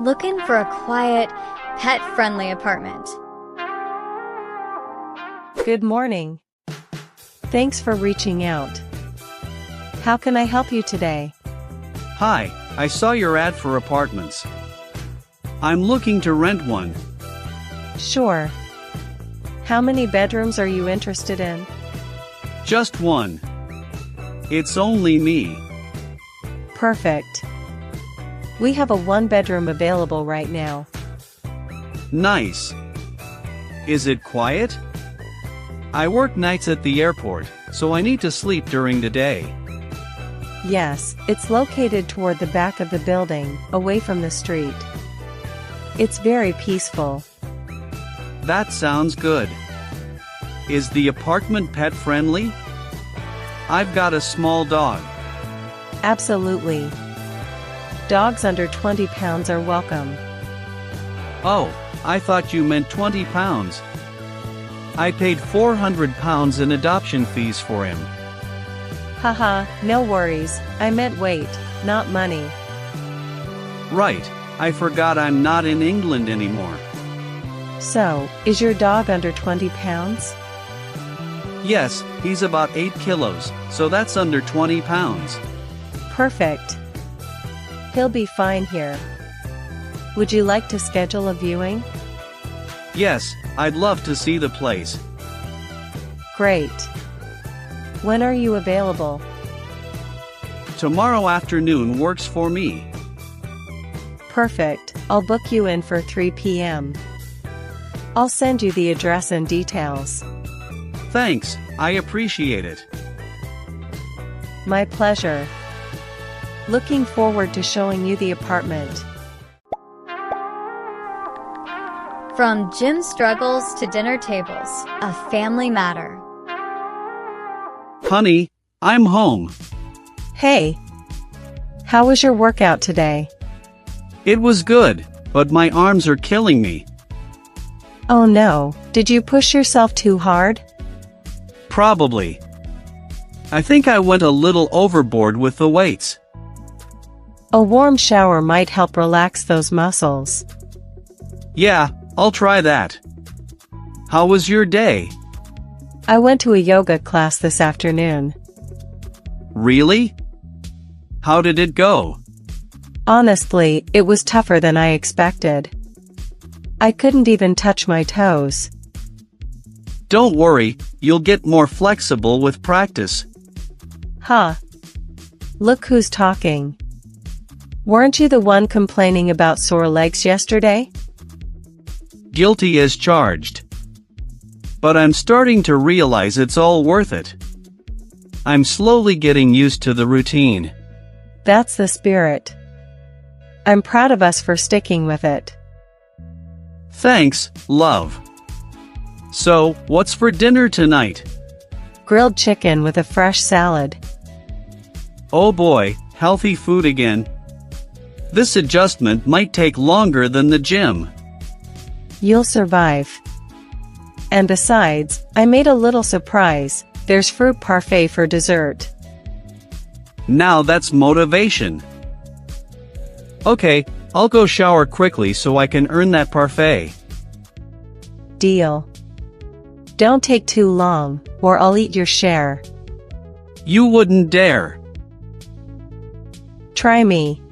Looking for a quiet, pet-friendly apartment. Good morning. Thanks for reaching out. How can I help you today? Hi, I saw your ad for apartments. I'm looking to rent one. Sure. How many bedrooms are you interested in? Just one. It's only me. Perfect. We have a one-bedroom available right now. Nice. Is it quiet? I work nights at the airport, so I need to sleep during the day. Yes, it's located toward the back of the building, away from the street. It's very peaceful. That sounds good. Is the apartment pet-friendly? I've got a small dog. Absolutely. Dogs under 20 pounds are welcome. Oh, I thought you meant 20 pounds. I paid 400 pounds in adoption fees for him. Haha, no worries, I meant weight, not money. Right, I forgot I'm not in England anymore. So, is your dog under 20 pounds? Yes, he's about 8 kilos, so that's under 20 pounds. Perfect. He'll be fine here. Would you like to schedule a viewing? Yes, I'd love to see the place. Great. When are you available? Tomorrow afternoon works for me. Perfect, I'll book you in for 3 p.m. I'll send you the address and details. Thanks, I appreciate it. My pleasure. Looking forward to showing you the apartment. From gym struggles to dinner tables, a family matter. Honey, I'm home. Hey. How was your workout today? It was good, but my arms are killing me. Oh no, did you push yourself too hard? Probably. I think I went a little overboard with the weights. A warm shower might help relax those muscles. Yeah, I'll try that. How was your day? I went to a yoga class this afternoon. Really? How did it go? Honestly, it was tougher than I expected. I couldn't even touch my toes. Don't worry, you'll get more flexible with practice. Huh. Look who's talking. Weren't you the one complaining about sore legs yesterday? Guilty as charged. But I'm starting to realize it's all worth it. I'm slowly getting used to the routine. That's the spirit. I'm proud of us for sticking with it. Thanks, love. So, what's for dinner tonight? Grilled chicken with a fresh salad. Oh boy, healthy food again. This adjustment might take longer than the gym. You'll survive. And besides, I made a little surprise. There's fruit parfait for dessert. Now that's motivation. Okay, I'll go shower quickly so I can earn that parfait. Deal. Don't take too long, or I'll eat your share. You wouldn't dare. Try me.